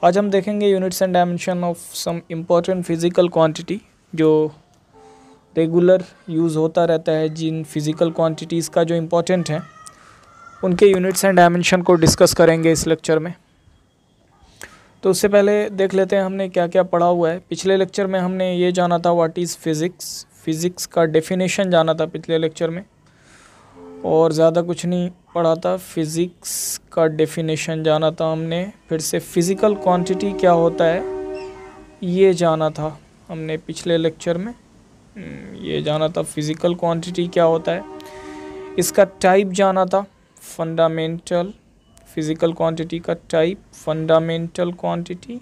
आज हम देखेंगे units and dimension of some important physical quantity जो रेगुलर यूज़ होता रहता है। जिन फिजिकल क्वांटिटीज़ का जो इम्पोर्टेंट है उनके यूनिट्स एंड डायमेंशन को डिस्कस करेंगे इस लेक्चर में। तो उससे पहले देख लेते हैं हमने क्या क्या पढ़ा हुआ है। पिछले लेक्चर में हमने ये जाना था व्हाट इज़ फिज़िक्स, फिज़िक्स का डेफिनेशन जाना था पिछले लेक्चर में, और ज़्यादा कुछ नहीं पढ़ा था। फिज़िक्स का डेफिनेशन जाना था हमने, फिर से फिज़िकल क्वांटिटी क्या होता है ये जाना था हमने पिछले लेक्चर में। ये जाना था फिज़िकल क्वांटिटी क्या होता है। इसका टाइप जाना था फंडामेंटल, फिज़िकल क्वांटिटी का type fundamental quantity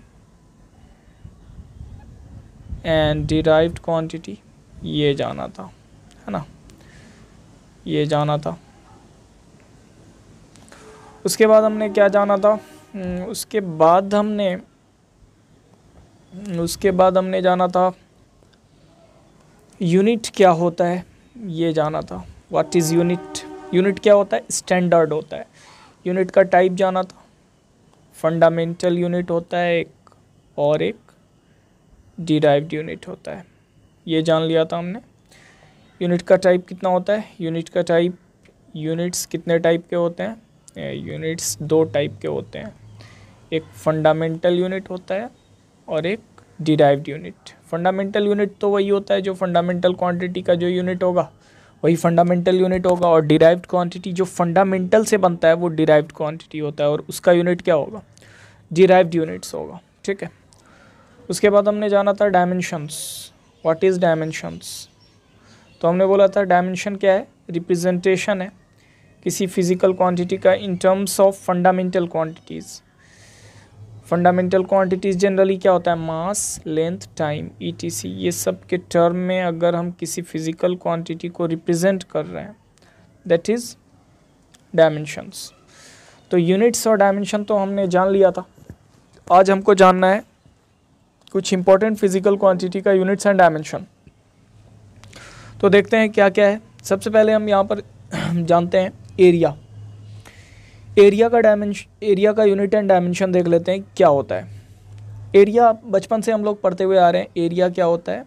and derived quantity, ये जाना था, है ना, ये जाना था। उसके बाद हमने क्या जाना था, उसके बाद हमने जाना था यूनिट क्या होता है, ये जाना था। व्हाट इज़ यूनिट, यूनिट क्या होता है, स्टैंडर्ड होता है। यूनिट का टाइप जाना था, फंडामेंटल यूनिट होता है एक, और एक डिराइव्ड यूनिट होता है, ये जान लिया था हमने। यूनिट का टाइप कितना होता है, यूनिट का टाइप, यूनिट्स कितने टाइप के होते हैं, यूनिट्स दो टाइप के होते हैं, एक फंडामेंटल यूनिट होता है और एक डिराइव्ड यूनिट। फंडामेंटल यूनिट तो वही होता है जो फंडामेंटल क्वांटिटी का जो यूनिट होगा वही फंडामेंटल यूनिट होगा, और डिराइव्ड क्वांटिटी जो फंडामेंटल से बनता है वो डिराइव्ड क्वांटिटी होता है, और उसका यूनिट क्या होगा, डिराइव्ड यूनिट्स होगा। ठीक है। उसके बाद हमने जाना था डायमेंशंस। व्हाट इज़ डायमेंशंस, तो हमने बोला था डायमेंशन क्या है, रिप्रेजेंटेशन है किसी फिजिकल क्वांटिटी का in terms of fundamental quantities. Fundamental quantities generally क्या होता है, मास, लेंथ, टाइम, ईटीसी, ये सब के टर्म में अगर हम किसी फिजिकल क्वांटिटी को रिप्रेजेंट कर रहे हैं दैट इज़ डायमेंशंस। तो यूनिट्स और डायमेंशन तो हमने जान लिया था। आज हमको जानना है कुछ इंपॉर्टेंट फिजिकल क्वांटिटी का यूनिट्स एंड डायमेंशन। तो देखते हैं क्या क्या है। सबसे पहले हम यहाँ पर जानते हैं एरिया। एरिया का यूनिट एंड डायमेंशन देख लेते हैं क्या होता है। एरिया बचपन से हम लोग पढ़ते हुए आ रहे हैं। एरिया क्या होता है,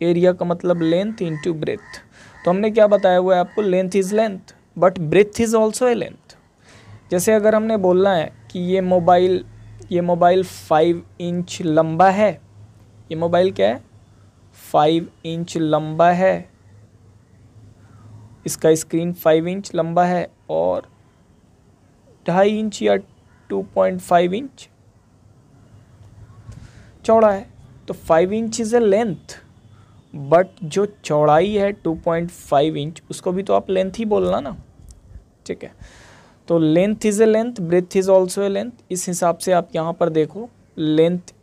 एरिया का मतलब लेंथ इनटू ब्रेथ। तो हमने क्या बताया हुआ है आपको, length is length but breadth is also a length. जैसे अगर हमने बोलना है कि ये मोबाइल 5 इंच लंबा है, ये मोबाइल क्या है, 5 इंच लंबा है, इसका स्क्रीन 5 इंच लंबा है और 2.5 इंच या 2.5 इंच चौड़ा है। तो 5 inch is a length, but जो चौड़ाई है 2.5 इंच उसको भी तो आप लेंथ ही बोलना ना। ठीक है। तो length is a length, breadth is also a length. इस हिसाब से आप यहाँ पर देखो, लेंथ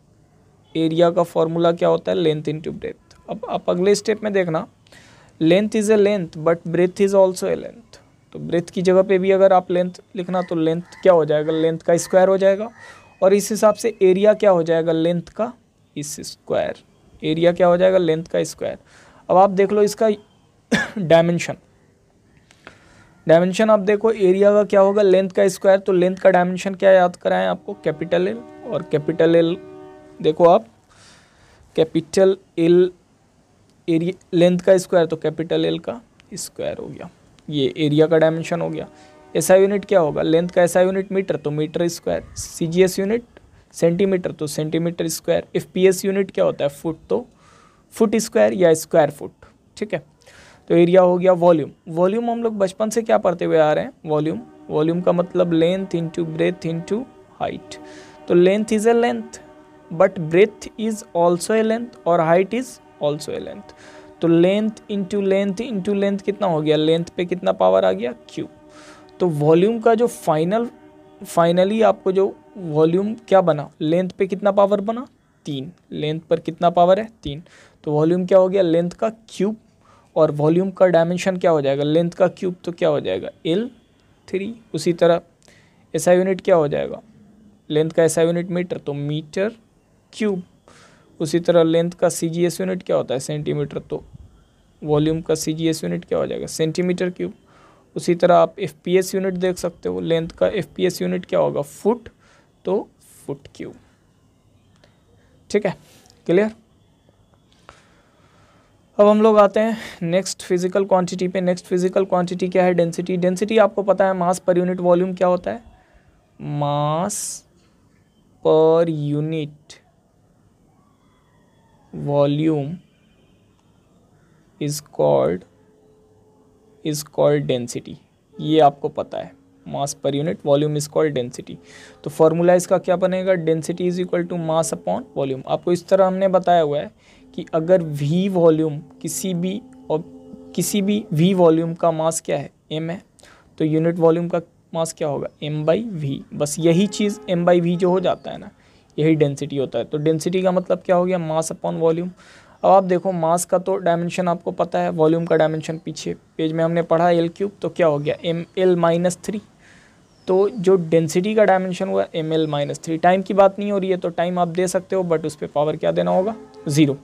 एरिया का फॉर्मूला क्या होता है, लेंथ इनटू ब्रेथ। अब आप अगले स्टेप में देखना, length is a length but breadth is also a length. तो ब्रेथ की जगह पे भी अगर आप लेंथ लिखना तो लेंथ क्या हो जाएगा, लेंथ का स्क्वायर हो जाएगा, और इस हिसाब से एरिया क्या हो जाएगा, लेंथ का इस स्क्वायर। एरिया क्या हो जाएगा, लेंथ का स्क्वायर। अब आप देख लो इसका डायमेंशन। डायमेंशन आप देखो, एरिया का क्या होगा, लेंथ का स्क्वायर। तो लेंथ का डायमेंशन क्या याद कराएं आपको, कैपिटल एल। और कैपिटल एल देखो आप, कैपिटल एल एरिया, लेंथ का स्क्वायर तो कैपिटल एल का स्क्वायर हो गया। ये एरिया का डायमेंशन हो गया। एसआई यूनिट क्या होगा, लेंथ का एसआई यूनिट मीटर तो metre square, CGS unit centimetre तो सेंटीमीटर स्क्वायर, एफपीएस यूनिट क्या होता है, फुट तो फुट स्क्वायर या स्क्वायर फुट। ठीक है। तो एरिया हो गया। वॉल्यूम, वॉल्यूम हम लोग बचपन से क्या पढ़ते हुए आ रहे हैं, वॉल्यूम। वॉल्यूम का मतलब length into breadth into height. तो length is a length but breadth is also a length और height is also a length. तो लेंथ इंटू लेंथ कितना हो गया, लेंथ पे कितना पावर आ गया, क्यू। तो वॉल्यूम का जो फाइनली आपको जो वॉल्यूम क्या बना, लेंथ पे कितना पावर बना, 3। लेंथ पर कितना पावर है, 3। तो वॉल्यूम क्या हो गया, लेंथ का क्यूब। और वॉल्यूम का डायमेंशन क्या हो जाएगा, लेंथ का क्यूब तो क्या हो जाएगा, L3। उसी तरह ऐसा यूनिट क्या हो जाएगा, लेंथ का ऐसा यूनिट मीटर तो मीटर क्यूब। उसी तरह लेंथ का CGS यूनिट क्या होता है, सेंटीमीटर तो वॉल्यूम का CGS यूनिट क्या हो जाएगा, सेंटीमीटर क्यूब। उसी तरह आप FPS यूनिट देख सकते हो, लेंथ का FPS यूनिट क्या होगा, फुट, तो फुट क्यूब। ठीक है, क्लियर। अब हम लोग आते हैं नेक्स्ट फिजिकल क्वांटिटी पे। नेक्स्ट फिजिकल क्वांटिटी क्या है, डेंसिटी। डेंसिटी आपको पता है मास पर यूनिट वॉल्यूम क्या होता है, मास पर unit volume is called density. ये आपको पता है, मास पर unit volume is called density. तो फॉर्मूला इसका क्या बनेगा, density is equal to mass upon volume. आपको इस तरह हमने बताया हुआ है कि अगर V वॉल्यूम किसी भी V वॉल्यूम का मास क्या है, m है, तो यूनिट वॉल्यूम का मास क्या होगा, m/v। बस यही चीज़ m/v जो हो जाता है ना, यही डेंसिटी होता है। तो डेंसिटी का मतलब क्या हो गया, मास अपॉन वॉल्यूम। अब आप देखो मास का तो डायमेंशन आपको पता है, वॉल्यूम का डायमेंशन पीछे पेज में हमने पढ़ा L3, तो क्या हो गया ml-3। तो जो डेंसिटी का डायमेंशन हुआ ml-3। टाइम की बात नहीं हो रही है तो टाइम आप दे सकते हो, बट उस पर पावर क्या देना होगा, 0।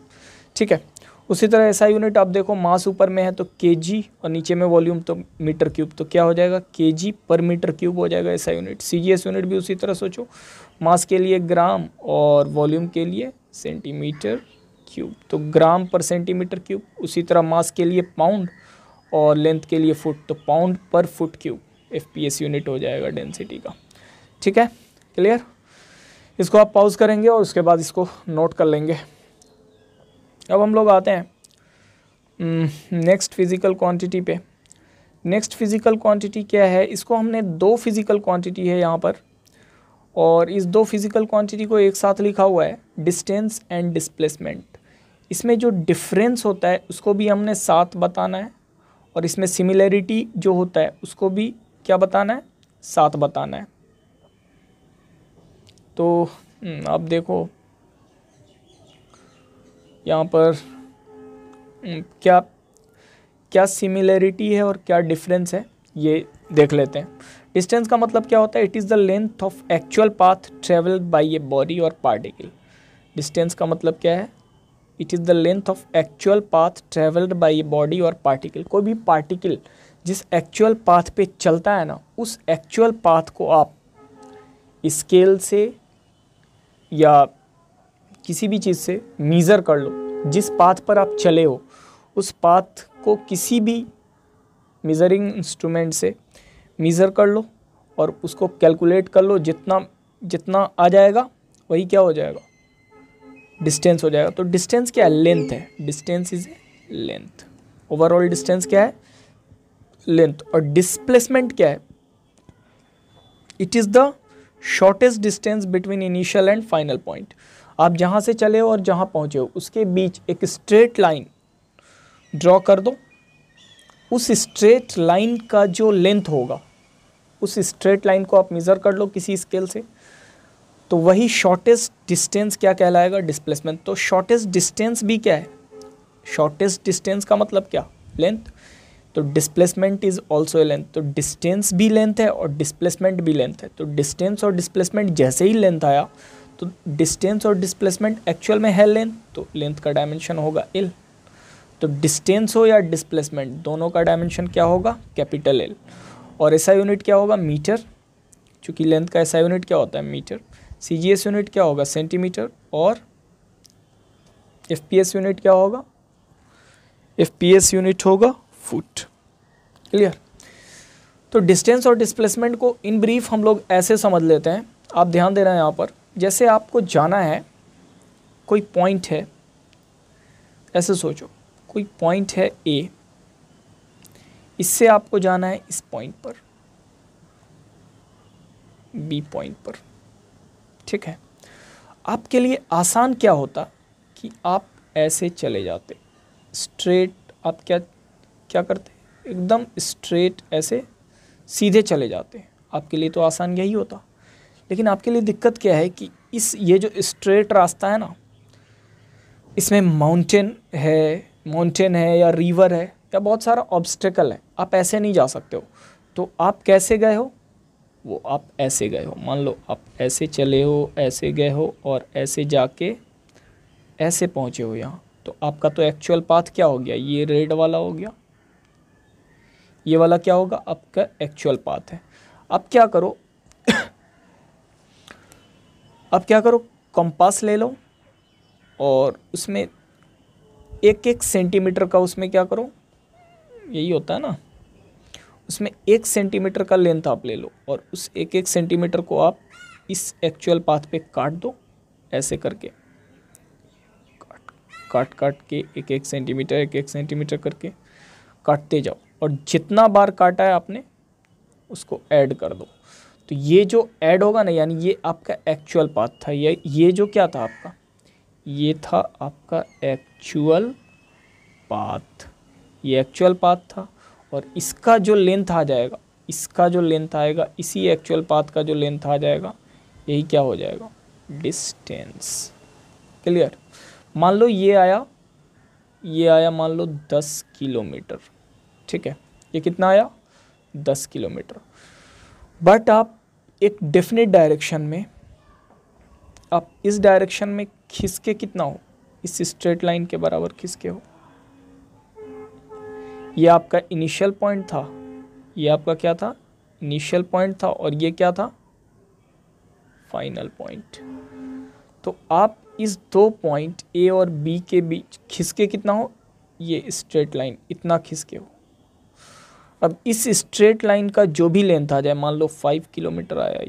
ठीक है। उसी तरह ऐसा यूनिट आप देखो, मास ऊपर में है तो kg और नीचे में वॉल्यूम तो मीटर क्यूब, तो क्या हो जाएगा, kg पर मीटर क्यूब हो जाएगा ऐसा यूनिट। CGS यूनिट भी उसी तरह सोचो, मास के लिए ग्राम और वॉल्यूम के लिए सेंटीमीटर क्यूब, तो ग्राम पर सेंटीमीटर क्यूब। उसी तरह मास के लिए पाउंड और लेंथ के लिए फुट, तो पाउंड पर फुट क्यूब FPS यूनिट हो जाएगा डेंसिटी का। ठीक है, क्लियर। इसको आप पॉज करेंगे और उसके बाद इसको नोट कर लेंगे। अब हम लोग आते हैं नेक्स्ट फिजिकल क्वांटिटी पे। नेक्स्ट फिजिकल क्वांटिटी क्या है, इसको हमने 2 फिजिकल क्वांटिटी है यहाँ पर, और इस 2 फिजिकल क्वांटिटी को एक साथ लिखा हुआ है, डिस्टेंस एंड डिस्प्लेसमेंट। इसमें जो डिफरेंस होता है उसको भी हमने साथ बताना है, और इसमें सिमिलैरिटी जो होता है उसको भी क्या बताना है, साथ बताना है। तो आप देखो यहाँ पर क्या क्या सिमिलैरिटी है और क्या डिफरेंस है, ये देख लेते हैं। डिस्टेंस का मतलब क्या होता है, it is the length of actual path travelled by a body और पार्टिकल। डिस्टेंस का मतलब क्या है, it is the length of actual path travelled by a body और पार्टिकल। कोई भी पार्टिकल जिस एक्चुअल पाथ पे चलता है ना, उस एक्चुअल पाथ को आप स्केल से या किसी भी चीज़ से मीज़र कर लो। जिस पाथ पर आप चले हो उस पाथ को किसी भी मेज़रिंग इंस्ट्रूमेंट से मीज़र कर लो और उसको कैलकुलेट कर लो, जितना आ जाएगा वही क्या हो जाएगा, डिस्टेंस हो जाएगा। तो डिस्टेंस क्या है, लेंथ है। Distance is a length. Overall distance क्या है, लेंथ। और डिस्प्लेसमेंट क्या है, it is the shortest distance between initial and final point. आप जहाँ से चले हो और जहाँ पहुँचे हो उसके बीच एक स्ट्रेट लाइन ड्रॉ कर दो। उस स्ट्रेट लाइन का जो लेंथ होगा, उस स्ट्रेट लाइन को आप मेज़र कर लो किसी स्केल से, तो वही शॉर्टेस्ट डिस्टेंस क्या कहलाएगा, डिस्प्लेसमेंट। तो शॉर्टेस्ट डिस्टेंस भी क्या है, शॉर्टेस्ट डिस्टेंस का मतलब क्या, लेंथ। तो displacement is also a length. तो डिस्टेंस भी लेंथ है और डिस्प्लेसमेंट भी लेंथ है। तो डिस्टेंस और डिस्प्लेसमेंट जैसे ही लेंथ आया, तो डिस्टेंस और डिस्प्लेसमेंट एक्चुअल में है लेंथ, तो लेंथ का डायमेंशन होगा L। तो डिस्टेंस हो या डिस्प्लेसमेंट, दोनों का डायमेंशन क्या होगा, कैपिटल L। और ऐसा यूनिट क्या होगा, मीटर, चूँकि लेंथ का ऐसा यूनिट क्या होता है, मीटर। CGS यूनिट क्या होगा, सेंटीमीटर। और FPS यूनिट क्या होगा, FPS यूनिट होगा फुट। क्लियर। तो डिस्टेंस और डिस्प्लेसमेंट को इन ब्रीफ हम लोग ऐसे समझ लेते हैं, आप ध्यान देना यहाँ पर। जैसे आपको जाना है, कोई पॉइंट है, ऐसे सोचो कोई पॉइंट है A, इससे आपको जाना है इस पॉइंट पर, B पॉइंट पर। ठीक है, आपके लिए आसान क्या होता कि आप ऐसे चले जाते स्ट्रेट। आप क्या करते, एकदम स्ट्रेट ऐसे सीधे चले जाते। आपके लिए तो आसान यही होता, लेकिन आपके लिए दिक्कत क्या है कि ये जो स्ट्रेट रास्ता है ना, इसमें माउंटेन है या रिवर है या बहुत सारा ऑब्स्टेकल है, आप ऐसे नहीं जा सकते हो। तो आप कैसे गए हो, वो आप ऐसे गए हो। मान लो आप ऐसे चले हो, ऐसे गए हो और ऐसे जाके ऐसे पहुँचे हो यहाँ, तो आपका तो एक्चुअल पाथ क्या हो गया, ये रेड वाला हो गया, ये वाला क्या होगा आपका एक्चुअल पाथ है। अब क्या करो अब क्या करो, कंपास ले लो और उसमें एक एक सेंटीमीटर का उसमें क्या करो, यही होता है ना, उसमें 1 सेंटीमीटर का लेंथ आप ले लो और उस एक एक सेंटीमीटर को आप इस एक्चुअल पाथ पे काट दो, ऐसे करके काट काट के एक एक सेंटीमीटर करके काटते जाओ और जितना बार काटा है आपने उसको ऐड कर दो। तो ये जो ऐड होगा ना, यानी ये आपका एक्चुअल पाथ था, ये जो क्या था आपका, ये था आपका एक्चुअल पाथ, ये एक्चुअल पाथ था। और इसका जो लेंथ आ जाएगा, इसका जो लेंथ आएगा, इसी एक्चुअल पाथ का जो लेंथ आ जाएगा, यही क्या हो जाएगा, डिस्टेंस। क्लियर। मान लो ये आया मान लो 10 किलोमीटर, ठीक है, ये कितना आया 10 किलोमीटर। बट आप एक डेफिनेट डायरेक्शन में, आप इस डायरेक्शन में खिसके कितना हो, इस स्ट्रेट लाइन के बराबर खिसके हो। ये आपका इनिशियल पॉइंट था, ये आपका क्या था, इनिशियल पॉइंट था, और ये क्या था, फाइनल पॉइंट। तो आप इस दो पॉइंट ए और बी के बीच खिसके कितना हो, ये स्ट्रेट लाइन इतना खिसके हो। अब इस स्ट्रेट लाइन का जो भी लेंथ आ जाए, मान लो 5 किलोमीटर आया,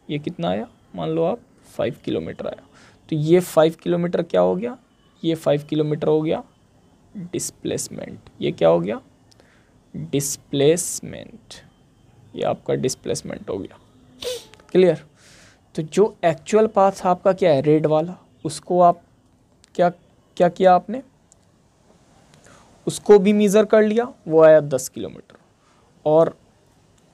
ये कितना आया, मान लो आप 5 किलोमीटर आया, तो ये 5 किलोमीटर क्या हो गया, ये 5 किलोमीटर हो गया डिस्प्लेसमेंट। ये क्या हो गया, डिस्प्लेसमेंट, ये आपका डिस्प्लेसमेंट हो गया। क्लियर। तो जो एक्चुअल पाथ आपका क्या है, रेड वाला, उसको आप क्या किया आपने, उसको भी मेज़र कर लिया, वो आया 10 किलोमीटर। और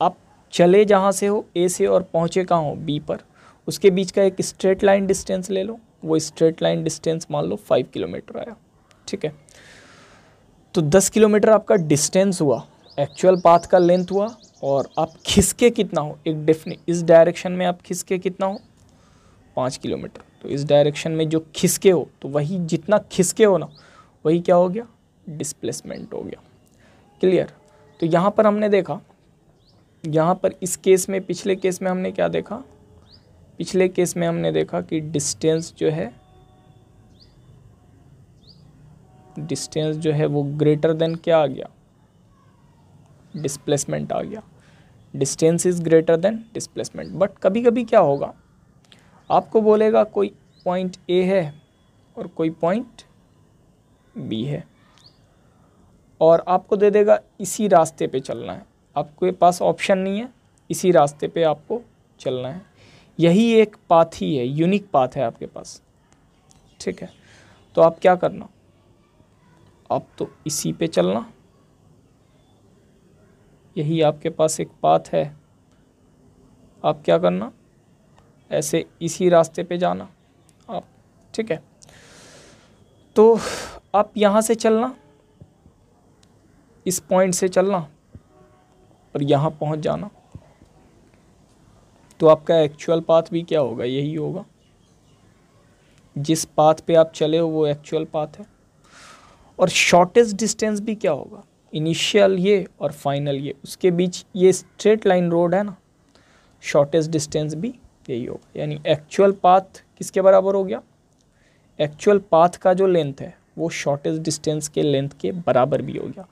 आप चले जहाँ से हो ए से और पहुँचे कहाँ हो बी पर, उसके बीच का एक स्ट्रेट लाइन डिस्टेंस ले लो, वो स्ट्रेट लाइन डिस्टेंस मान लो 5 किलोमीटर आया, ठीक है। तो 10 किलोमीटर आपका डिस्टेंस हुआ, एक्चुअल पाथ का लेंथ हुआ, और आप खिसके कितना हो, एक डेफिनेट इस डायरेक्शन में आप खिसके कितना हो, 5 किलोमीटर। तो इस डायरेक्शन में जो खिसके हो, तो वही जितना खिसके हो ना, वही क्या हो गया, डिस्प्लेसमेंट हो गया। क्लियर। तो यहाँ पर हमने देखा, यहाँ पर इस केस में, पिछले केस में हमने क्या देखा, पिछले केस में हमने देखा कि डिस्टेंस जो है वो ग्रेटर देन क्या आ गया, डिस्प्लेसमेंट आ गया। Distance is greater than displacement. But कभी कभी क्या होगा, आपको बोलेगा कोई पॉइंट ए है और कोई पॉइंट बी है, और आपको दे देगा इसी रास्ते पे चलना है, आपके पास ऑप्शन नहीं है, इसी रास्ते पे आपको चलना है। यही एक पाथ ही है, यूनिक पाथ है आपके पास, ठीक है। तो आप क्या करना, आप तो इसी पे चलना, यही आपके पास एक पाथ है, आप क्या करना, ऐसे इसी रास्ते पे जाना आप, ठीक है। तो आप यहाँ से चलना, इस पॉइंट से चलना और यहाँ पहुँच जाना, तो आपका एक्चुअल पाथ भी क्या होगा, यही होगा। जिस पाथ पे आप चले हो वो एक्चुअल पाथ है। और शॉर्टेस्ट डिस्टेंस भी क्या होगा, इनिशियल ये और फाइनल ये, उसके बीच ये स्ट्रेट लाइन रोड है ना, शॉर्टेस्ट डिस्टेंस भी यही होगा। यानी एक्चुअल पाथ किसके बराबर हो गया, एक्चुअल पाथ का जो लेंथ है वो शॉर्टेस्ट डिस्टेंस के लेंथ के बराबर भी हो गया।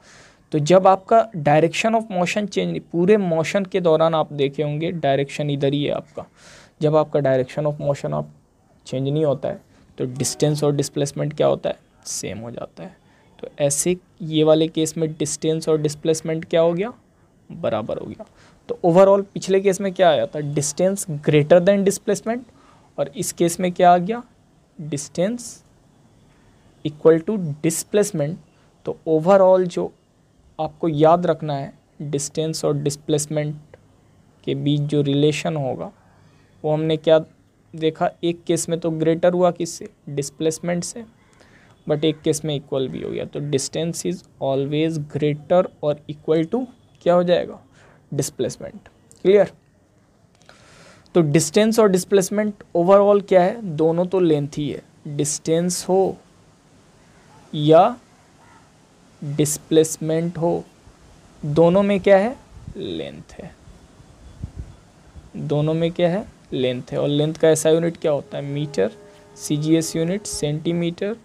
तो जब आपका डायरेक्शन ऑफ मोशन चेंज नहीं, पूरे मोशन के दौरान आप देखे होंगे डायरेक्शन इधर ही है आपका, जब आपका डायरेक्शन ऑफ मोशन आप चेंज नहीं होता है तो डिस्टेंस और डिस्प्लेसमेंट क्या होता है, सेम हो जाता है। तो ऐसे ये वाले केस में डिस्टेंस और डिस्प्लेसमेंट क्या हो गया, बराबर हो गया। तो ओवरऑल पिछले केस में क्या आया था, डिस्टेंस ग्रेटर देन डिस्प्लेसमेंट, और इस केस में क्या आ गया, डिस्टेंस इक्वल टू डिस्प्लेसमेंट। तो ओवरऑल जो आपको याद रखना है, डिस्टेंस और डिस्प्लेसमेंट के बीच जो रिलेशन होगा वो हमने क्या देखा, एक केस में तो ग्रेटर हुआ किससे, डिस्प्लेसमेंट से, बट एक केस में इक्वल भी हो गया। तो डिस्टेंस इज ऑलवेज ग्रेटर और इक्वल टू क्या हो जाएगा, डिस्प्लेसमेंट। क्लियर। तो डिस्टेंस और डिस्प्लेसमेंट ओवरऑल क्या है, दोनों तो लेंथ ही है। डिस्टेंस हो या डिस्प्लेसमेंट हो, दोनों में क्या है, लेंथ है। दोनों में क्या है, लेंथ है। और लेंथ का ऐसा यूनिट क्या होता है, metre, CGS unit centimetre,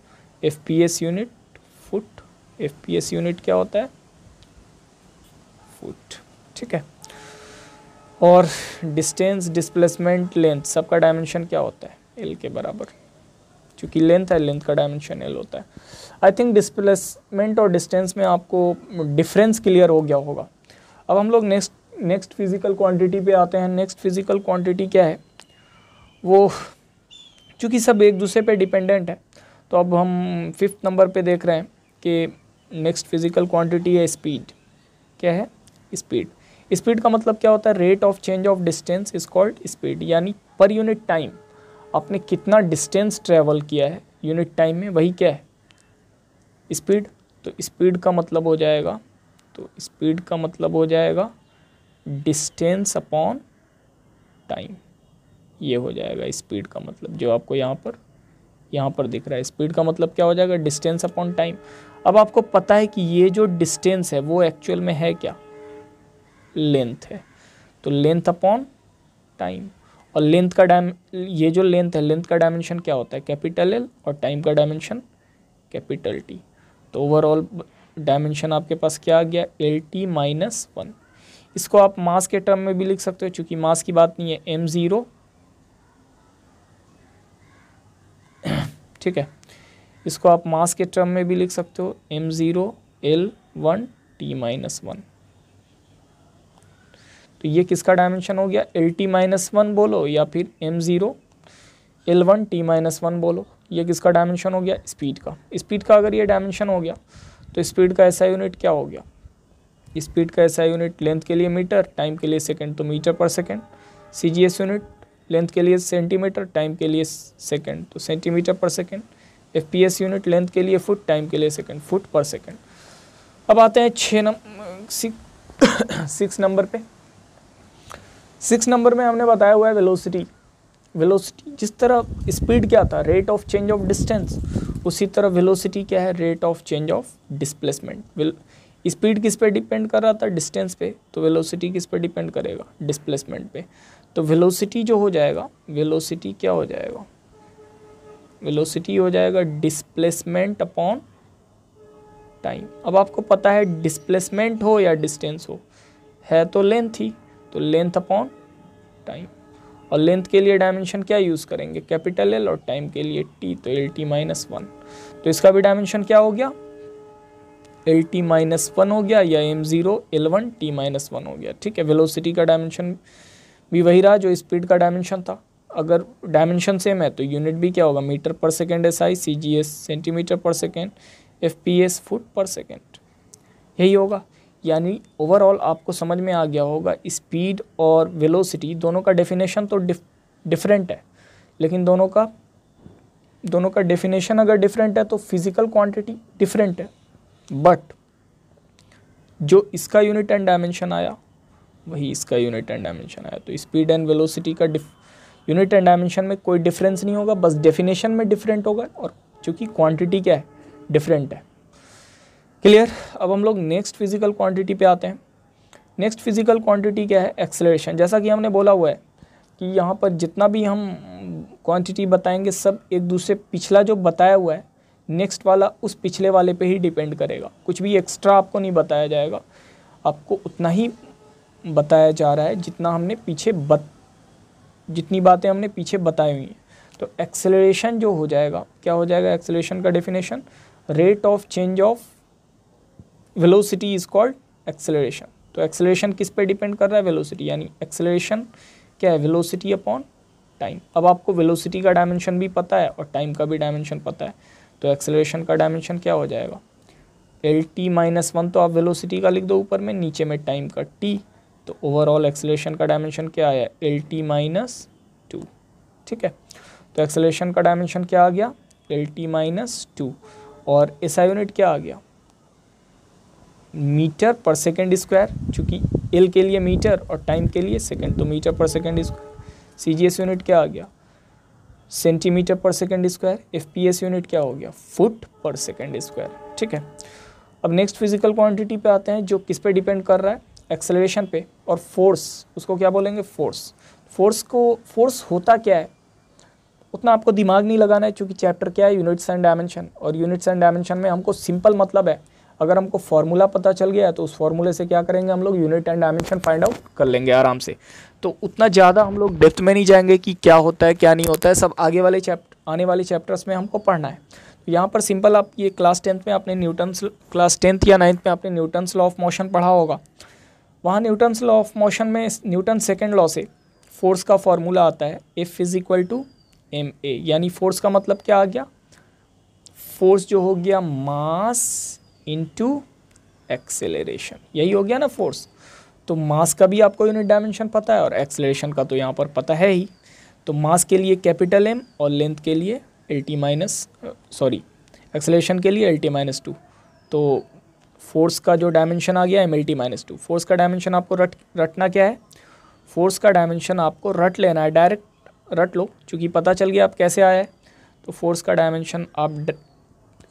FPS unit foot. FPS unit क्या होता है, फुट। ठीक है। और डिस्टेंस, डिस्प्लेसमेंट, लेंथ सबका डायमेंशन क्या होता है, L के बराबर। क्योंकि लेंथ है, लेंथ का डायमेंशन L होता है। आई थिंक डिस्प्लेसमेंट और डिस्टेंस में आपको डिफरेंस क्लियर हो गया होगा। अब हम लोग नेक्स्ट फिजिकल क्वांटिटी पे आते हैं। नेक्स्ट फिजिकल क्वांटिटी क्या है, वो चूँकि सब एक दूसरे पे डिपेंडेंट है, तो अब हम 5th नंबर पे देख रहे हैं कि नेक्स्ट फिजिकल क्वांटिटी है स्पीड। क्या है, स्पीड। स्पीड का मतलब क्या होता है, rate of change of distance is called speed, यानी पर यूनिट टाइम आपने कितना डिस्टेंस ट्रेवल किया है यूनिट टाइम में, वही क्या है, स्पीड। तो स्पीड का मतलब हो जाएगा, डिस्टेंस अपॉन टाइम। ये हो जाएगा स्पीड का मतलब, जो आपको यहाँ पर दिख रहा है। स्पीड का मतलब क्या हो जाएगा, डिस्टेंस अपॉन टाइम। अब आपको पता है कि ये जो डिस्टेंस है वो एक्चुअल में है क्या, लेंथ है। तो लेंथ अपॉन टाइम। और लेंथ का ये जो लेंथ है, लेंथ का डायमेंशन क्या होता है, कैपिटल L, और टाइम का डायमेंशन कैपिटल T। तो ओवरऑल डायमेंशन आपके पास क्या आ गया, LT-1। इसको आप मास के टर्म में भी लिख सकते हो, चूंकि मास की बात नहीं है, m0। ठीक है, इसको आप मास के टर्म में भी लिख सकते हो, m0 L1 T-1। तो ये किसका डायमेंशन हो गया, LT-1 बोलो या फिर m0 L1 T-1 बोलो। ये किसका डायमेंशन हो गया, स्पीड का। स्पीड का अगर ये डायमेंशन हो गया तो स्पीड का ऐसा यूनिट क्या हो गया, स्पीड का ऐसा यूनिट लेंथ के लिए मीटर, टाइम के लिए सेकंड, तो मीटर पर सेकंड। CGS यूनिट लेंथ के लिए सेंटीमीटर, टाइम के लिए सेकंड, तो सेंटीमीटर पर सेकंड। FPS यूनिट लेंथ के लिए फुट, टाइम के लिए सेकंड, फुट पर सेकंड। अब आते हैं 6 नंबर पे। 6 नंबर में हमने बताया हुआ है वेलोसिटी। जिस तरह स्पीड क्या था, rate of change of distance, उसी तरह वेलोसिटी क्या है, rate of change of displacement. Speed किस पे डिपेंड कर रहा था, डिस्टेंस पे, तो वेलोसिटी किस पे डिपेंड करेगा, डिस्प्लेसमेंट पे। तो वेलोसिटी जो हो जाएगा, वेलोसिटी क्या हो जाएगा, वेलोसिटी हो जाएगा डिस्प्लेसमेंट अपॉन टाइम। अब आपको पता है डिस्प्लेसमेंट हो या डिस्टेंस हो, है तो लेंथ ही, तो लेंथ अपॉन टाइम। और लेंथ के लिए डायमेंशन क्या यूज़ करेंगे, कैपिटल L, और टाइम के लिए T, तो LT-1। तो इसका भी डायमेंशन क्या हो गया, LT-1 हो गया, या m0 L1 T-1 हो गया। ठीक है, वेलोसिटी का डायमेंशन भी वही रहा जो स्पीड का डायमेंशन था। अगर डायमेंशन सेम है तो यूनिट भी क्या होगा, मीटर पर सेकेंड SI, CGS सेंटीमीटर पर सेकेंड, FPS फुट पर सेकेंड, यही होगा। यानी ओवरऑल आपको समझ में आ गया होगा, स्पीड और वेलोसिटी दोनों का डेफिनेशन तो डिफरेंट है, लेकिन दोनों का डेफिनेशन अगर डिफरेंट है तो फिजिकल क्वांटिटी डिफरेंट है, बट जो इसका यूनिट एंड डायमेंशन आया वही इसका यूनिट एंड डायमेंशन आया। तो स्पीड एंड वेलोसिटी का यूनिट एंड डायमेंशन में कोई डिफरेंस नहीं होगा, बस डेफिनेशन में डिफरेंट होगा, और चूँकि क्वांटिटी क्या है, डिफरेंट है। क्लियर। अब हम लोग नेक्स्ट फिजिकल क्वांटिटी पे आते हैं। नेक्स्ट फिजिकल क्वांटिटी क्या है, एक्सेलरेशन। जैसा कि हमने बोला हुआ है कि यहाँ पर जितना भी हम क्वांटिटी बताएंगे सब एक दूसरे, पिछला जो बताया हुआ है नेक्स्ट वाला उस पिछले वाले पे ही डिपेंड करेगा, कुछ भी एक्स्ट्रा आपको नहीं बताया जाएगा, आपको उतना ही बताया जा रहा है जितना हमने पीछे जितनी बातें हमने पीछे बताई हुई हैं। तो एक्सेलरेशन जो हो जाएगा, क्या हो जाएगा, एक्सेलरेशन का definition, rate of change of velocity is called acceleration. तो एक्सेलरेशन किस पे डिपेंड कर रहा है, वेलोसिटी, यानी एक्सेलरेशन क्या है, वेलोसिटी अपॉन टाइम। अब आपको वेलोसिटी का डायमेंशन भी पता है और टाइम का भी डायमेंशन पता है, तो एक्सेलरेशन का डायमेंशन क्या हो जाएगा, LT-1 तो आप वेलोसिटी का लिख दो ऊपर में, नीचे में टाइम का T, तो ओवरऑल एक्सेलरेशन का डायमेंशन क्या आया, LT-2। ठीक है, तो एक्सेलरेशन का डायमेंशन क्या आ गया, LT-2, और SI यूनिट क्या आ गया, मीटर पर सेकेंड स्क्वायर, चूँकि L के लिए मीटर और टाइम के लिए सेकेंड, तो मीटर पर सेकेंड स्क्वायर। CGS यूनिट क्या आ गया, सेंटीमीटर पर सेकेंड स्क्वायर, FPS यूनिट क्या हो गया, फुट पर सेकेंड स्क्वायर। ठीक है, अब नेक्स्ट फिजिकल क्वांटिटी पे आते हैं जो किस पे डिपेंड कर रहा है, एक्सेलरेशन पे, और फोर्स, उसको क्या बोलेंगे, फोर्स। फोर्स होता क्या है उतना आपको दिमाग नहीं लगाना है, क्योंकि चैप्टर क्या है, यूनिट्स एंड डायमेंशन, और यूनिट्स एंड डायमेंशन में हमको सिंपल मतलब है, अगर हमको फार्मूला पता चल गया है तो उस फार्मूले से क्या करेंगे हम लोग, unit and dimension find out कर लेंगे आराम से। तो उतना ज़्यादा हम लोग डेप्थ में नहीं जाएंगे कि क्या होता है क्या नहीं होता है, सब आगे वाले आने वाले चैप्टर्स में हमको पढ़ना है। तो यहाँ पर सिंपल आप ये क्लास 10th में आपने क्लास 10th या 9th में आपने न्यूटन्स लॉ ऑफ मोशन पढ़ा होगा। वहाँ न्यूटन्स लॉ ऑफ मोशन में न्यूटन सेकेंड लॉ से फोर्स का फॉर्मूला आता है F is equal to ma, यानी फोर्स का मतलब क्या आ गया, फोर्स जो हो गया मास इनटू एक्सेलरेशन, यही हो गया ना फोर्स। तो मास का भी आपको यूनिट डायमेंशन पता है और एक्सेलरेशन का तो यहाँ पर पता है ही। तो मास के लिए कैपिटल M और लेंथ के लिए एक्सेलरेशन के लिए LT-2। तो फोर्स का जो डायमेंशन आ गया MLT-2। फोर्स का डायमेंशन आपको रटना क्या है, फोर्स का डायमेंशन आपको रट लेना है, डायरेक्ट रट लो, क्योंकि पता चल गया आप कैसे आया है। तो फोर्स का डायमेंशन आप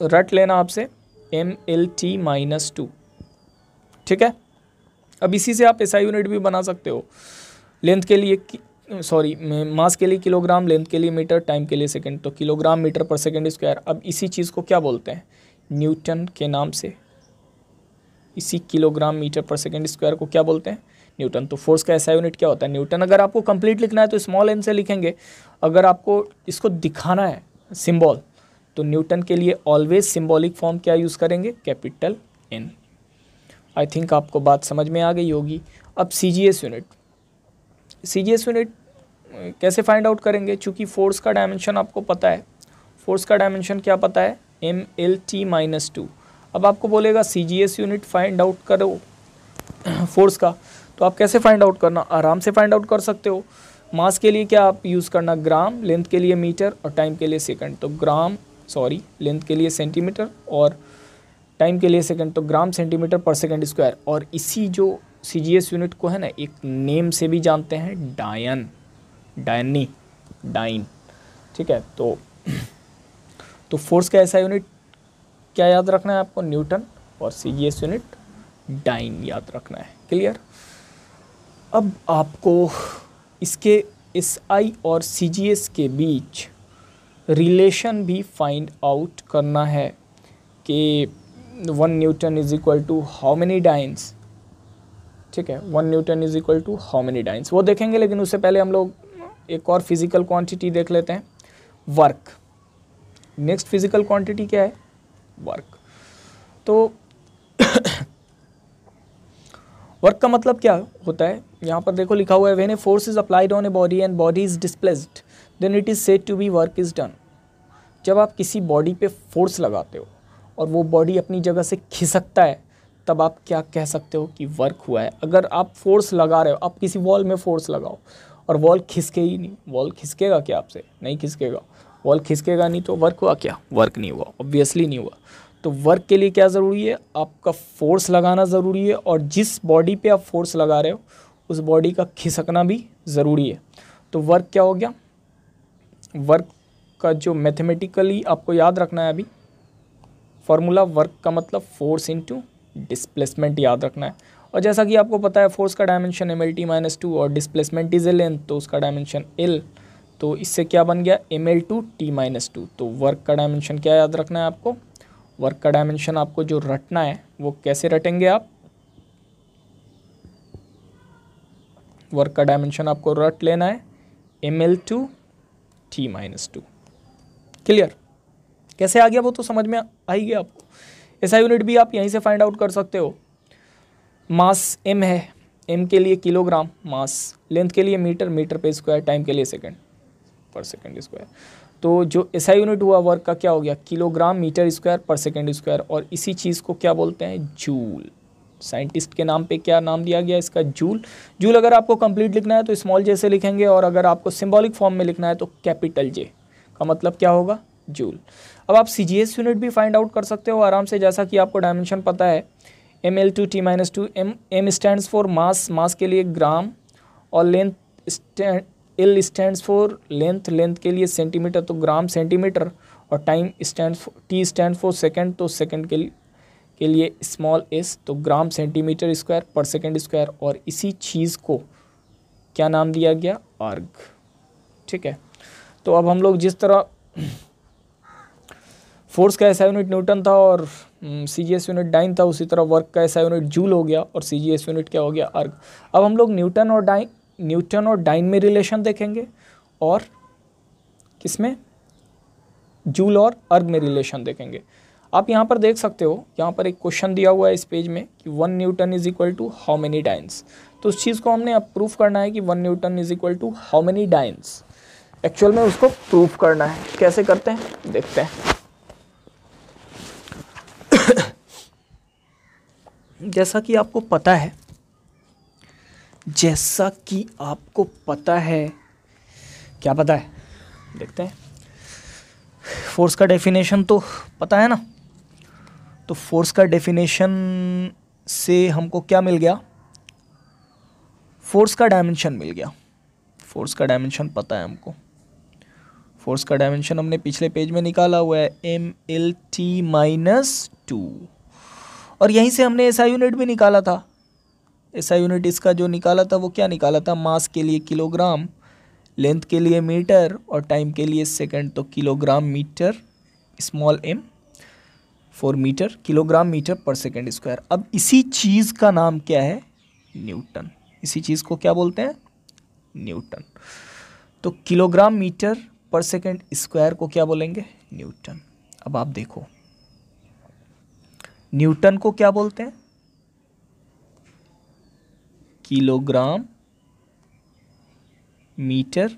रट लेना आपसे MLT-2। ठीक है, अब इसी से आप SI यूनिट भी बना सकते हो। लेंथ के लिए मास के लिए किलोग्राम, लेंथ के लिए मीटर, टाइम के लिए सेकंड, तो किलोग्राम मीटर पर सेकंड स्क्वायर। अब इसी चीज़ को क्या बोलते हैं, न्यूटन के नाम से। इसी किलोग्राम मीटर पर सेकंड स्क्वायर को क्या बोलते हैं, न्यूटन। तो फोर्स का SI यूनिट क्या होता है, न्यूटन। अगर आपको कंप्लीट लिखना है तो स्मॉल n से लिखेंगे, अगर आपको इसको दिखाना है सिंबल तो न्यूटन के लिए ऑलवेज सिंबॉलिक फॉर्म क्या यूज़ करेंगे, कैपिटल N। आई थिंक आपको बात समझ में आ गई होगी। अब CGS यूनिट कैसे फाइंड आउट करेंगे, चूँकि फोर्स का डायमेंशन आपको पता है, फोर्स का डायमेंशन क्या पता है, MLT-2। अब आपको बोलेगा CGS यूनिट फाइंड आउट करो फोर्स का, तो आप कैसे फाइंड आउट करना, आराम से फाइंड आउट कर सकते हो। मास के लिए क्या आप यूज़ करना, ग्राम, लेंथ के लिए मीटर और टाइम के लिए सेकंड। तो लेंथ के लिए सेंटीमीटर और टाइम के लिए सेकंड, तो ग्राम सेंटीमीटर पर सेकंड स्क्वायर। और इसी जो CGS यूनिट को है ना, एक नेम से भी जानते हैं, डाइन। ठीक है, तो फोर्स का ऐसा यूनिट क्या याद रखना है आपको, न्यूटन, और CGS यूनिट डाइन याद रखना है। क्लियर। अब आपको इसके SI और CGS के बीच रिलेशन भी फाइंड आउट करना है कि 1 newton is equal to how many dynes. ठीक है, 1 newton is equal to how many dynes, वो देखेंगे, लेकिन उससे पहले हम लोग एक और फिजिकल क्वांटिटी देख लेते हैं, वर्क। नेक्स्ट फिजिकल क्वांटिटी क्या है, वर्क। तो वर्क का मतलब क्या होता है, यहाँ पर देखो लिखा हुआ है, when a force is applied on a body and body is displaced then it is said to be work is done. जब आप किसी बॉडी पे फोर्स लगाते हो और वो बॉडी अपनी जगह से खिसकता है, तब आप क्या कह सकते हो कि वर्क हुआ है। अगर आप फोर्स लगा रहे हो, आप किसी वॉल में फोर्स लगाओ और वॉल खिसके ही नहीं, वॉल खिसकेगा क्या आपसे, नहीं खिसकेगा, वॉल खिसकेगा नहीं, तो वर्क हुआ क्या, वर्क नहीं हुआ, ऑब्वियसली नहीं हुआ। तो वर्क के लिए क्या ज़रूरी है, आपका फोर्स लगाना ज़रूरी है, और जिस बॉडी पे आप फोर्स लगा रहे हो उस बॉडी का खिसकना भी ज़रूरी है। तो वर्क क्या हो गया, वर्क का जो मैथमेटिकली आपको याद रखना है अभी फॉर्मूला, वर्क का मतलब फोर्स इनटू डिस्प्लेसमेंट याद रखना है। और जैसा कि आपको पता है फोर्स का डायमेंशन MLT-2 और डिस्प्लेसमेंट इज ए लेंथ, तो उसका डायमेंशन L, तो इससे क्या बन गया ML/T-2। तो वर्क का डायमेंशन क्या याद रखना है आपको, वर्क का डायमेंशन आपको जो रटना है वो कैसे रटेंगे आप, वर्क का डायमेंशन आपको रट लेना है ML/T-2। क्लियर, कैसे आ गया वो तो समझ में आ ही गया आपको। ऐसा यूनिट भी आप यहीं से फाइंड आउट कर सकते हो। मास M है, M के लिए किलोग्राम मास, लेंथ के लिए मीटर, मीटर पे स्क्वायर, टाइम के लिए सेकंड पर सेकंड स्क्वायर। तो जो SI यूनिट हुआ वर्क का क्या हो गया, किलोग्राम मीटर स्क्वायर पर सेकंड स्क्वायर, और इसी चीज़ को क्या बोलते हैं, जूल। साइंटिस्ट के नाम पे क्या नाम दिया गया इसका, जूल। जूल अगर आपको कंप्लीट लिखना है तो स्मॉल जे से लिखेंगे, और अगर आपको सिंबॉलिक फॉर्म में लिखना है तो कैपिटल J का मतलब क्या होगा, जूल। अब आप CGS यूनिट भी फाइंड आउट कर सकते हो आराम से, जैसा कि आपको डायमेंशन पता है ML/T-2। M stands for mass, mass के लिए ग्राम, और length L stands for length, length के लिए सेंटीमीटर तो ग्राम सेंटीमीटर, और time T stand for second तो सेकेंड के लिए स्मॉल एस तो ग्राम सेंटीमीटर स्क्वायर पर सेकेंड स्क्वायर, और इसी चीज़ को क्या नाम दिया गया, आर्ग। ठीक है, तो अब हम लोग जिस तरह फोर्स का ऐसा यूनिट न्यूटन था और सीजीएस यूनिट डाइन था, उसी तरह वर्क का ऐसा यूनिट जूल हो गया और सीजीएस यूनिट क्या हो गया, अर्ग। अब हम लोग न्यूटन और डाइन में रिलेशन देखेंगे और किसमें, जूल और अर्ग में रिलेशन देखेंगे। आप यहाँ पर देख सकते हो, यहाँ पर एक क्वेश्चन दिया हुआ है इस पेज में कि 1 newton is equal to how many dynes. तो उस चीज़ को हमने अब प्रूफ करना है कि 1 newton is equal to how many dynes. Actual में उसको प्रूफ करना है, कैसे करते हैं देखते हैं। जैसा कि आपको पता है, क्या पता है देखते हैं। फोर्स का डेफिनेशन तो पता है ना, तो फोर्स का डेफिनेशन से हमको क्या मिल गया, फोर्स का डायमेंशन मिल गया। फोर्स का डायमेंशन पता है हमको, फोर्स का डायमेंशन हमने पिछले पेज में निकाला हुआ है, MLT-2, और यहीं से हमने ऐसा यूनिट भी निकाला था। ऐसा यूनिट इसका जो निकाला था वो क्या निकाला था, मास के लिए किलोग्राम, लेंथ के लिए मीटर और टाइम के लिए सेकंड, तो kilogram metre small m for metre, kilogram metre पर सेकंड स्क्वायर। अब इसी चीज़ का नाम क्या है, न्यूटन। इसी चीज़ को क्या बोलते हैं, न्यूटन। तो किलोग्राम मीटर पर सेकंड स्क्वायर को क्या बोलेंगे, न्यूटन। अब आप देखो, न्यूटन को क्या बोलते हैं, किलोग्राम मीटर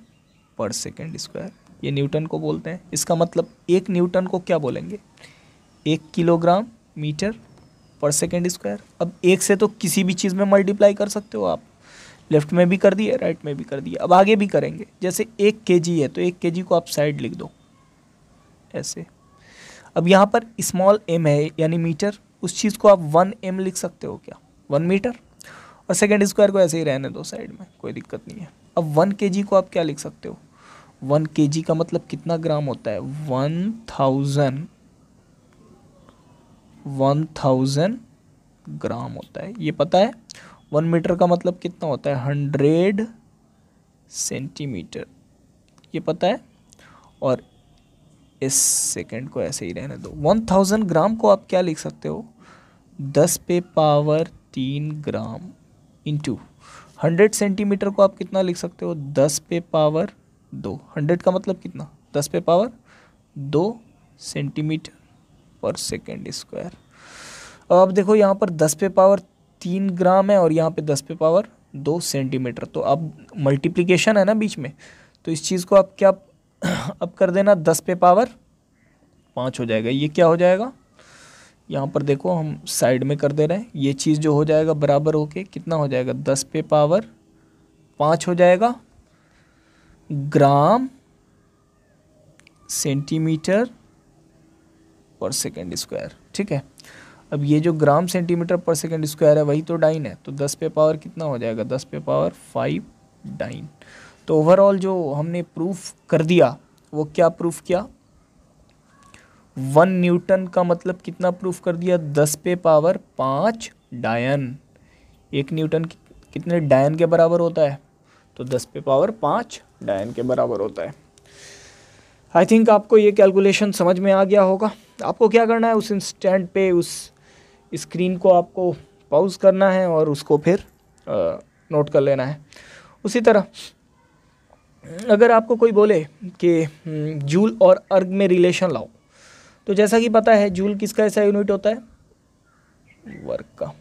पर सेकंड स्क्वायर, ये न्यूटन को बोलते हैं। इसका मतलब एक न्यूटन को क्या बोलेंगे, 1 किलोग्राम मीटर पर सेकंड स्क्वायर। अब एक से तो किसी भी चीज़ में मल्टीप्लाई कर सकते हो आप, लेफ्ट में भी कर दिए, राइट में भी कर दिए, अब आगे भी करेंगे। जैसे 1 kg है तो 1 kg को आप साइड लिख दो ऐसे। अब यहाँ पर स्मॉल m है यानी मीटर, उस चीज़ को आप 1 m लिख सकते हो क्या, 1 मीटर, और सेकेंड स्क्वायर को ऐसे ही रहने दो साइड में, कोई दिक्कत नहीं है। अब 1 kg को आप क्या लिख सकते हो, 1 kg का मतलब कितना ग्राम होता है, 1000 ग्राम होता है, ये पता है। 1 मीटर का मतलब कितना होता है, 100 सेंटीमीटर, ये पता है। और इस सेकंड को ऐसे ही रहने दो। 1000 ग्राम को आप क्या लिख सकते हो, 10 पे पावर 3 ग्राम इंटू 100 सेंटीमीटर को आप कितना लिख सकते हो, 10 पे पावर 2। 100 का मतलब कितना, 10 पे पावर 2 सेंटीमीटर पर सेकेंड स्क्वायर। अब देखो यहाँ पर 10 पे पावर 3 ग्राम है और यहाँ पे 10 पे पावर 2 सेंटीमीटर, तो अब मल्टीप्लिकेशन है ना बीच में, तो इस चीज़ को आप क्या अब कर देना, 10 पे पावर 5 हो जाएगा। ये क्या हो जाएगा, यहाँ पर देखो हम साइड में कर दे रहे हैं, ये चीज़ जो हो जाएगा बराबर होके कितना हो जाएगा, 10 पे पावर 5 हो जाएगा ग्राम सेंटीमीटर पर सेकेंड स्क्वायर। ठीक है, अब ये जो ग्राम सेंटीमीटर पर सेकेंड स्क्वायर है वही तो डाइन है, तो 10 पे पावर कितना हो जाएगा, 10 पे पावर 5 डाइन। तो ओवरऑल जो हमने प्रूफ कर दिया वो क्या प्रूफ किया, 1 न्यूटन का मतलब कितना प्रूफ कर दिया, 10 पे पावर 5 डायन। 1 न्यूटन कितने डायन के बराबर होता है, तो 10 पे पावर 5 डायन के बराबर होता है। आई थिंक आपको ये कैलकुलेशन समझ में आ गया होगा। आपको क्या करना है, उस इंस्टेंट पे उस स्क्रीन को आपको पॉज करना है और उसको फिर नोट कर लेना है। उसी तरह अगर आपको कोई बोले कि जूल और अर्ग में रिलेशन लाओ, तो जैसा कि पता है जूल किसका ऐसा यूनिट होता है, वर्क का।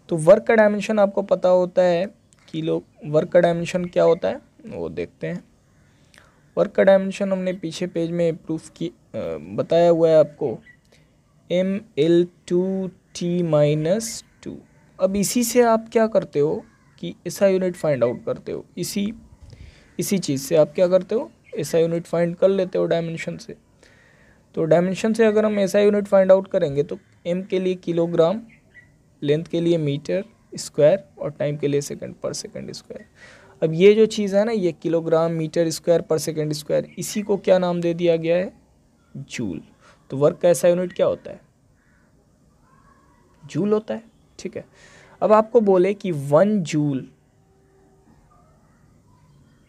तो वर्क का डायमेंशन आपको पता होता है किलो। वर्क का डायमेंशन क्या होता है वो देखते हैं। वर्क का डायमेंशन हमने पीछे पेज में प्रूफ की बताया हुआ है आपको, ML2T-2। अब इसी से आप क्या करते हो कि ऐसा यूनिट फाइंड आउट करते हो, इसी चीज़ से आप क्या करते हो, ऐसा यूनिट फाइंड कर लेते हो डायमेंशन से। तो डायमेंशन से अगर हम ऐसा यूनिट फाइंड आउट करेंगे तो m के लिए किलोग्राम, लेंथ के लिए मीटर स्क्वायर और टाइम के लिए सेकंड पर सेकंड स्क्वायर। अब ये जो चीज़ है ना, ये किलोग्राम मीटर स्क्वायर पर सेकेंड स्क्वायर, इसी को क्या नाम दे दिया गया है, जूल। तो वर्क का ऐसा यूनिट क्या होता है, जूल होता है। ठीक है, अब आपको बोले कि 1 जूल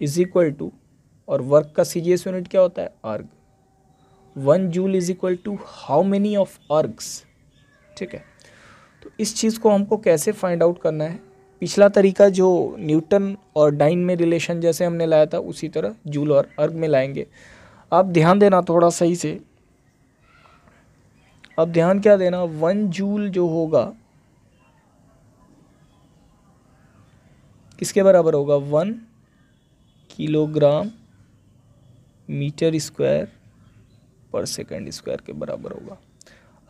इज इक्वल टू, और वर्क का सीजीएस यूनिट क्या होता है, erg. 1 joule is equal to how many of ergs. ठीक है, तो इस चीज़ को हमको कैसे फाइंड आउट करना है, पिछला तरीका जो न्यूटन और डाइन में रिलेशन जैसे हमने लाया था उसी तरह जूल और अर्ग में लाएंगे। आप ध्यान देना थोड़ा सही से, अब ध्यान क्या देना, 1 जूल जो होगा किसके बराबर होगा, 1 किलोग्राम मीटर स्क्वायर पर सेकेंड स्क्वायर के बराबर होगा।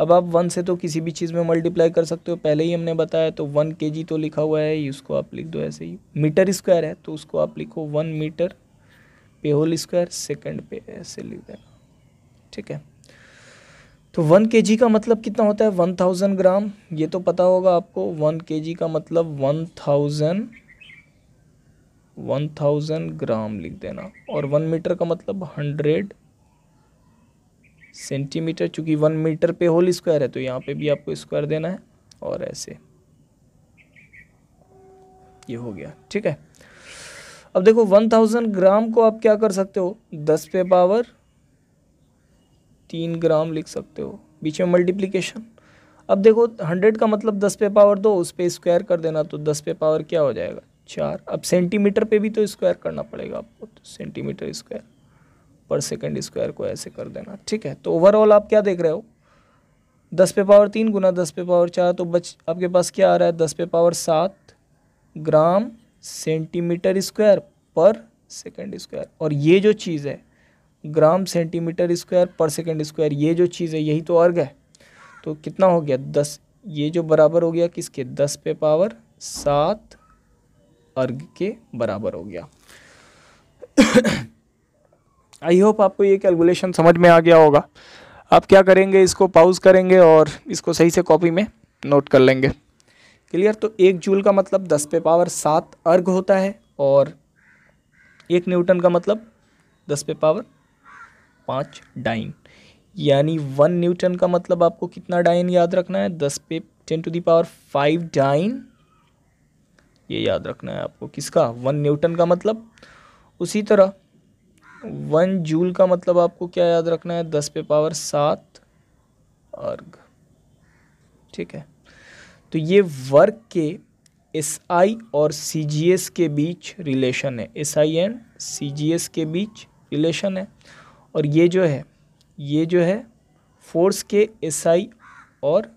अब आप 1 से तो किसी भी चीज़ में मल्टीप्लाई कर सकते हो, पहले ही हमने बताया, तो 1 kg तो लिखा हुआ है, उसको आप लिख दो ऐसे ही। मीटर स्क्वायर है तो उसको आप लिखो 1 मीटर पे होल स्क्वायर सेकेंड पे, ऐसे लिख देना। ठीक है, तो 1 kg का मतलब कितना होता है, 1000 ग्राम, ये तो पता होगा आपको। 1 kg का मतलब 1000 ग्राम लिख देना, और 1 मीटर का मतलब 100 सेंटीमीटर, चूंकि 1 मीटर पे होल स्क्वायर है तो यहाँ पे भी आपको स्क्वायर देना है, और ऐसे ये हो गया। ठीक है, अब देखो 1000 ग्राम को आप क्या कर सकते हो, 10 पे पावर 3 ग्राम लिख सकते हो, बीच में मल्टीप्लिकेशन। अब देखो 100 का मतलब 10 पे पावर 2, उस पर स्क्वायर कर देना, तो 10 पे पावर क्या हो जाएगा, 4। अब सेंटीमीटर पे भी तो स्क्वायर करना पड़ेगा आपको, तो सेंटीमीटर स्क्वायर पर सेकेंड स्क्वायर को ऐसे कर देना। ठीक है, तो ओवरऑल आप क्या देख रहे हो, 10 पे पावर 3 गुना 10 पे पावर 4, तो बच आपके पास क्या आ रहा है, 10 पे पावर 7 ग्राम सेंटीमीटर स्क्वायर पर सेकेंड स्क्वायर। और ये जो चीज़ है ग्राम सेंटीमीटर स्क्वायर पर सेकेंड स्क्वायर, ये जो चीज़ है यही तो अर्ग है। तो कितना हो गया, 10, ये जो बराबर हो गया किसके, 10 पे पावर 7 अर्ग के बराबर हो गया। आई होप आपको ये कैलकुलेशन समझ में आ गया होगा। आप क्या करेंगे, इसको पॉज करेंगे और इसको सही से कॉपी में नोट कर लेंगे। क्लियर, तो 1 जूल का मतलब 10 पे पावर 7 अर्ग होता है, और 1 न्यूटन का मतलब 10 पे पावर 5 डाइन, यानी 1 न्यूटन का मतलब आपको कितना डाइन याद रखना है, 10 पे 10 टू द पावर 5 डाइन, ये याद रखना है आपको, किसका, 1 न्यूटन का मतलब। उसी तरह 1 जूल का मतलब आपको क्या याद रखना है, 10 पे पावर 7 अर्ग। ठीक है, तो ये वर्क के SI और CGS के बीच रिलेशन है, SI एंड CGS के बीच रिलेशन है, और ये जो है फोर्स के SI और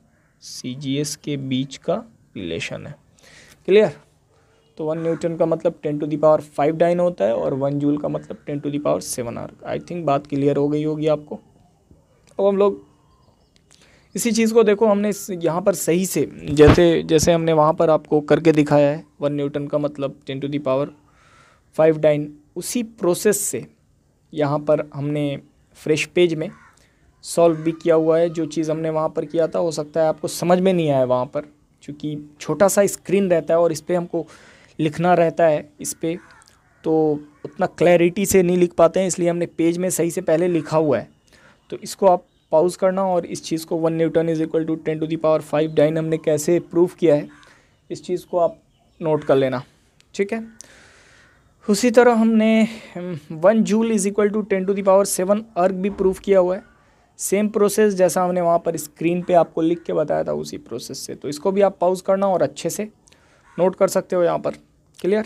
CGS के बीच का रिलेशन है। क्लियर, तो 1 न्यूटन का मतलब 10 टू द पावर 5 डाइन होता है, और 1 जूल का मतलब 10 टू द पावर 7 अर्ग। आई थिंक बात क्लियर हो गई होगी आपको। अब हम लोग इसी चीज़ को देखो, हमने यहाँ पर सही से जैसे हमने वहाँ पर आपको करके दिखाया है, 1 न्यूटन का मतलब 10 टू द पावर 5 डाइन, उसी प्रोसेस से यहाँ पर हमने फ्रेश पेज में सॉल्व भी किया हुआ है। जो चीज़ हमने वहाँ पर किया था हो सकता है आपको समझ में नहीं आया वहाँ पर, क्योंकि छोटा सा स्क्रीन रहता है और इस पर हमको लिखना रहता है, इस पर तो उतना क्लैरिटी से नहीं लिख पाते हैं, इसलिए हमने पेज में सही से पहले लिखा हुआ है। तो इसको आप पॉज करना, और इस चीज़ को 1 newton is equal to 10 to the power 5 dyne हमने कैसे प्रूव किया है, इस चीज़ को आप नोट कर लेना। ठीक है, उसी तरह हमने 1 joule is equal to 10 to the power 7 erg भी प्रूव किया हुआ है। सेम प्रोसेस जैसा हमने वहाँ पर स्क्रीन पे आपको लिख के बताया था, उसी प्रोसेस से। तो इसको भी आप पॉज करना और अच्छे से नोट कर सकते हो यहाँ पर। क्लियर,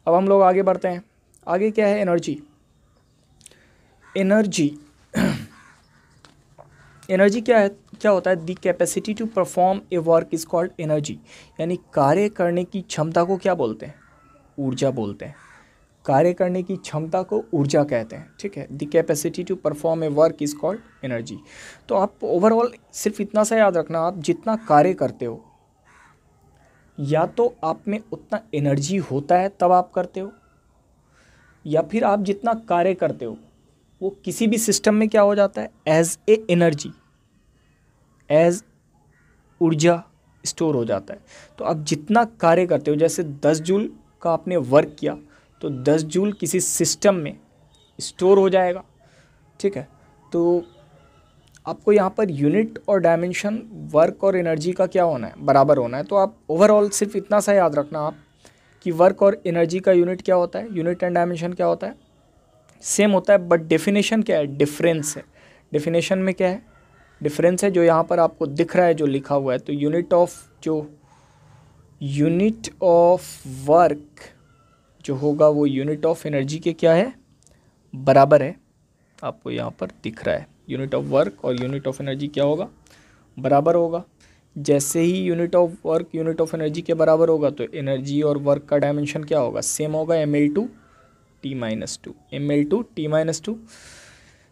अब हम लोग आगे बढ़ते हैं। आगे क्या है, एनर्जी। एनर्जी क्या होता है, the capacity to perform a work is called energy, यानी कार्य करने की क्षमता को क्या बोलते हैं, ऊर्जा बोलते हैं। कार्य करने की क्षमता को ऊर्जा कहते हैं। ठीक है, the capacity to perform a work is called energy. तो आप ओवरऑल सिर्फ इतना सा याद रखना, आप जितना कार्य करते हो या तो आप में उतना एनर्जी होता है तब आप करते हो, या फिर आप जितना कार्य करते हो वो किसी भी सिस्टम में क्या हो जाता है, एज ए एनर्जी, एज ऊर्जा स्टोर हो जाता है। तो आप जितना कार्य करते हो, जैसे 10 जूल का आपने वर्क किया तो 10 जूल किसी सिस्टम में स्टोर हो जाएगा, ठीक है। तो आपको यहाँ पर यूनिट और डायमेंशन, वर्क और एनर्जी का क्या होना है, बराबर होना है। तो आप ओवरऑल सिर्फ इतना सा याद रखना आप कि वर्क और एनर्जी का यूनिट क्या होता है, यूनिट एंड डायमेंशन क्या होता है, सेम होता है, बट डेफिनेशन क्या है, डिफरेंस है। डेफिनेशन में क्या है, डिफरेंस है, जो यहाँ पर आपको दिख रहा है, जो लिखा हुआ है। तो यूनिट ऑफ वर्क जो होगा वो यूनिट ऑफ एनर्जी के क्या है, बराबर है। आपको यहाँ पर दिख रहा है यूनिट ऑफ वर्क और यूनिट ऑफ एनर्जी क्या होगा, बराबर होगा। जैसे ही unit of work unit of energy के बराबर होगा तो एनर्जी और वर्क का डायमेंशन क्या होगा, सेम होगा, ml/2 t-2, ml/2 t-2।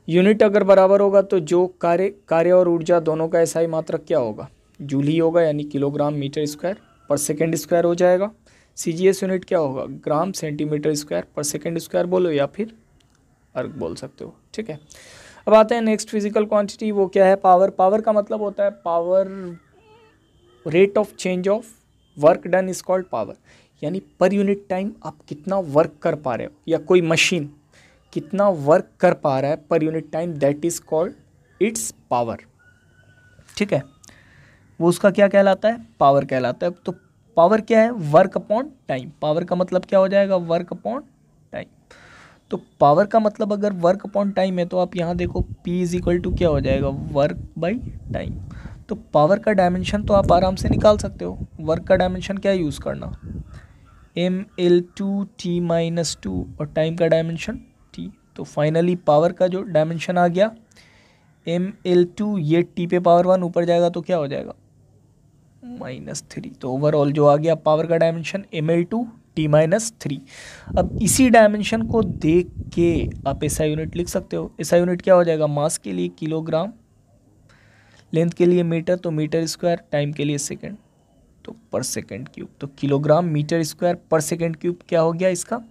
Unit अगर बराबर होगा तो जो कार्य और ऊर्जा दोनों का SI मात्रक क्या होगा, जूल ही होगा, यानी किलोग्राम मीटर स्क्वायर पर सेकेंड स्क्वायर हो जाएगा। CGS यूनिट क्या होगा, ग्राम सेंटीमीटर स्क्वायर पर सेकेंड स्क्वायर बोलो या फिर अर्ग बोल सकते हो, ठीक है। अब आते हैं नेक्स्ट फिजिकल क्वांटिटी, वो क्या है, पावर। पावर का मतलब होता है power, rate of change of work done is called power, यानी पर यूनिट टाइम आप कितना वर्क कर पा रहे हो, या कोई मशीन कितना वर्क कर पा रहा है per unit time, that is called its power, ठीक है। वो उसका क्या कहलाता है, पावर कहलाता है। तो पावर क्या है, वर्क अपॉन टाइम। पावर का मतलब क्या हो जाएगा, वर्क अपॉन टाइम। तो पावर का मतलब अगर वर्क अपॉन टाइम है तो आप यहाँ देखो P इज इक्वल टू क्या हो जाएगा, वर्क बाई टाइम। तो पावर का डायमेंशन तो आप आराम से निकाल सकते हो। वर्क का डायमेंशन क्या यूज़ करना, ml/2 t-2 और टाइम का डायमेंशन t। तो फाइनली पावर का जो डायमेंशन आ गया ml/2, ये t पे पावर 1 ऊपर जाएगा तो क्या हो जाएगा, -3। तो ओवरऑल जो आ गया पावर का डायमेंशन ml/2 t-3। अब इसी डायमेंशन को देख के आप SI यूनिट लिख सकते हो। SI यूनिट क्या हो जाएगा, मास के लिए किलोग्राम, लेंथ के लिए मीटर तो मीटर स्क्वायर, टाइम के लिए सेकंड तो पर सेकंड क्यूब। तो किलोग्राम मीटर स्क्वायर पर सेकंड क्यूब क्या हो गया, इसका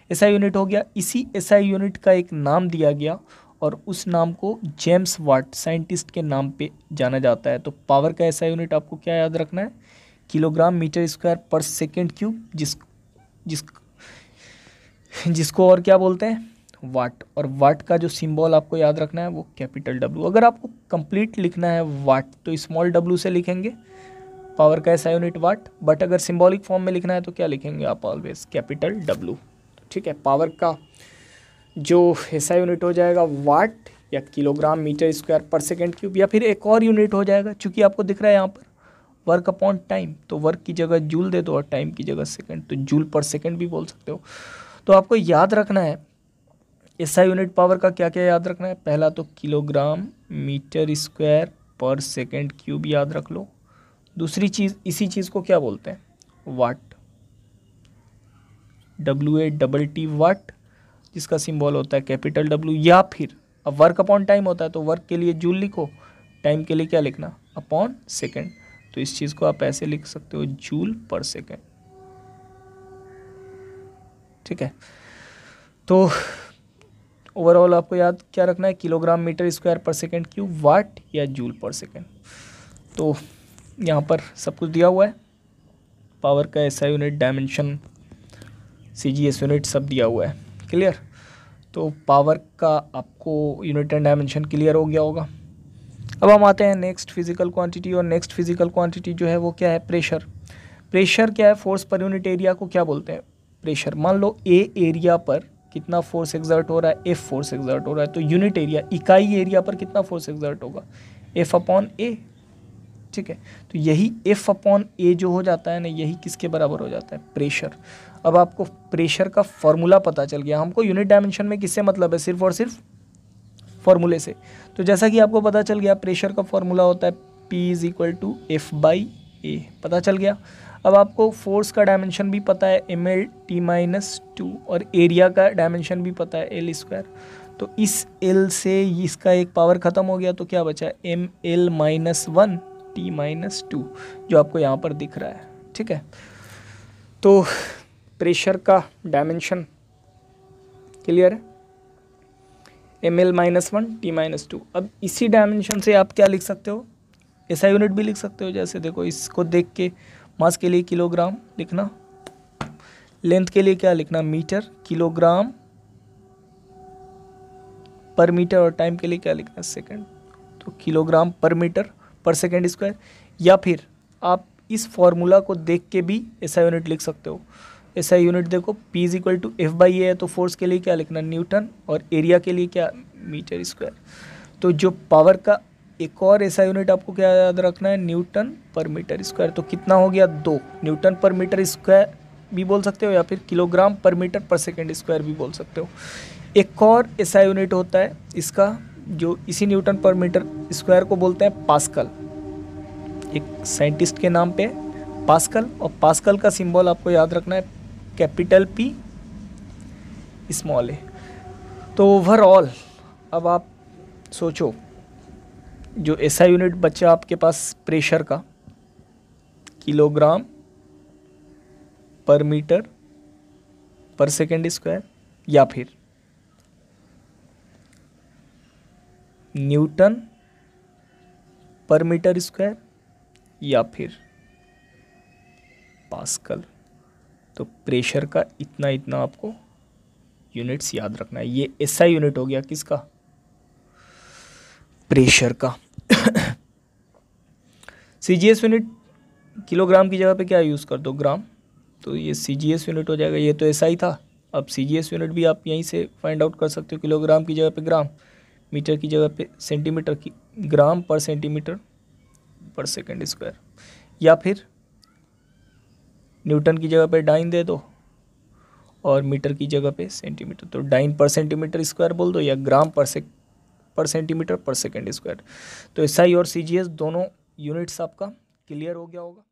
SI यूनिट हो गया। इसी SI यूनिट का एक नाम दिया गया और उस नाम को जेम्स वाट साइंटिस्ट के नाम पे जाना जाता है। तो पावर का SI यूनिट आपको क्या याद रखना है, किलोग्राम मीटर स्क्वायर पर सेकंड क्यूब, जिसको और क्या बोलते हैं, वाट। और वाट का जो सिंबल आपको याद रखना है वो कैपिटल W। अगर आपको कंप्लीट लिखना है वाट तो स्मॉल w से लिखेंगे, पावर का SI यूनिट वाट। बट अगर सिंबॉलिक फॉर्म में लिखना है तो क्या लिखेंगे आप, ऑलवेज कैपिटल W, ठीक है। पावर का जो SI यूनिट हो जाएगा वाट या किलोग्राम मीटर स्क्वायर पर सेकेंड क्यूब, या फिर एक और यूनिट हो जाएगा, चूँकि आपको दिख रहा है यहाँ पर वर्क अपॉन टाइम, तो वर्क की जगह जूल दे दो और टाइम की जगह सेकंड, तो जूल पर सेकंड भी बोल सकते हो। तो आपको याद रखना है SI यूनिट पावर का क्या क्या याद रखना है। पहला तो किलोग्राम मीटर स्क्वायर पर सेकंड क्यूब याद रख लो। दूसरी चीज़, इसी चीज़ को क्या बोलते हैं, वाट, WATT वाट, जिसका सिंबल होता है कैपिटल W। या फिर अब वर्क अपॉन टाइम होता है तो वर्क के लिए जूल लिखो, टाइम के लिए क्या लिखना, अपॉन सेकंड। तो इस चीज़ को आप ऐसे लिख सकते हो, जूल पर सेकंड, ठीक है। तो ओवरऑल आपको याद क्या रखना है, किलोग्राम मीटर स्क्वायर पर सेकंड क्यूब, वाट या जूल पर सेकंड। तो यहाँ पर सब कुछ दिया हुआ है, पावर का SI unit, dimension, CGS unit सब दिया हुआ है, क्लियर। तो पावर का आपको यूनिट एंड डायमेंशन क्लियर हो गया होगा। अब हम आते हैं नेक्स्ट फिजिकल क्वांटिटी, और नेक्स्ट फिजिकल क्वांटिटी जो है वो क्या है, प्रेशर। प्रेशर क्या है, फोर्स पर यूनिट एरिया को क्या बोलते हैं, प्रेशर। मान लो A एरिया पर कितना फोर्स एक्सर्ट हो रहा है, F फोर्स एक्सर्ट हो रहा है, तो यूनिट एरिया, इकाई एरिया पर कितना फोर्स एक्सर्ट होगा, F/A, ठीक है। तो यही F/A जो हो जाता है ना, यही किसके बराबर हो जाता है, प्रेशर। अब आपको प्रेशर का फॉर्मूला पता चल गया। हमको यूनिट डायमेंशन में किससे मतलब है, सिर्फ और सिर्फ फॉर्मूले से। तो जैसा कि आपको पता चल गया प्रेशर का फॉर्मूला होता है P = F/A, पता चल गया। अब आपको फोर्स का डायमेंशन भी पता है ml/t-2, और एरिया का डायमेंशन भी पता है L²। तो इस L से इसका एक पावर ख़त्म हो गया तो क्या बचा है, ml-1 t-2, जो आपको यहाँ पर दिख रहा है, ठीक है। तो प्रेशर का डायमेंशन क्लियर है, ml-1 t-2। अब इसी डायमेंशन से आप क्या लिख सकते हो, SI यूनिट भी लिख सकते हो। जैसे देखो, इसको देख के मास के लिए किलोग्राम लिखना, लेंथ के लिए क्या लिखना, मीटर, किलोग्राम पर मीटर, और टाइम के लिए क्या लिखना, सेकंड। तो किलोग्राम पर मीटर पर सेकंड स्क्वायर। या फिर आप इस फॉर्मूला को देख के भी एसआई यूनिट लिख सकते हो। एसआई यूनिट देखो, P is equal to F by A है, तो फोर्स के लिए क्या लिखना, न्यूटन, और एरिया के लिए क्या, मीटर स्क्वायर। तो जो पावर का एक और एसआई यूनिट आपको क्या याद रखना है, न्यूटन पर मीटर स्क्वायर। तो कितना हो गया, 2 न्यूटन पर मीटर स्क्वायर भी बोल सकते हो, या फिर किलोग्राम पर मीटर पर सेकेंड स्क्वायर भी बोल सकते हो। एक और एसआई यूनिट होता है इसका, जो इसी न्यूटन पर मीटर स्क्वायर को बोलते हैं पास्कल। एक साइंटिस्ट के नाम पे पास्कल, और पास्कल का सिंबल आपको याद रखना है कैपिटल P स्मॉल ए। तो ओवरऑल अब आप सोचो, जो एसआई यूनिट बचा आपके पास प्रेशर का, किलोग्राम पर मीटर पर सेकेंड स्क्वायर, या फिर न्यूटन पर मीटर स्क्वायर, या फिर पास्कल। तो प्रेशर का इतना इतना आपको यूनिट्स याद रखना है। ये एसआई यूनिट हो गया किसका, प्रेशर का। सीजीएस यूनिट किलोग्राम की जगह पे क्या यूज़ कर दो, ग्राम, तो ये सीजीएस यूनिट हो जाएगा। ये तो एसआई था, अब सीजीएस यूनिट भी आप यहीं से फाइंड आउट कर सकते हो। किलोग्राम की जगह पे ग्राम, मीटर की जगह पे सेंटीमीटर, की ग्राम पर सेंटीमीटर पर सेकेंड स्क्वायर, या फिर न्यूटन की जगह पे डाइन दे दो और मीटर की जगह पे सेंटीमीटर, तो डाइन पर सेंटीमीटर स्क्वायर बोल दो, या ग्राम पर सेंटीमीटर पर सेकेंड स्क्वायर। तो एसआई और सीजीएस दोनों यूनिट्स आपका क्लियर हो गया होगा।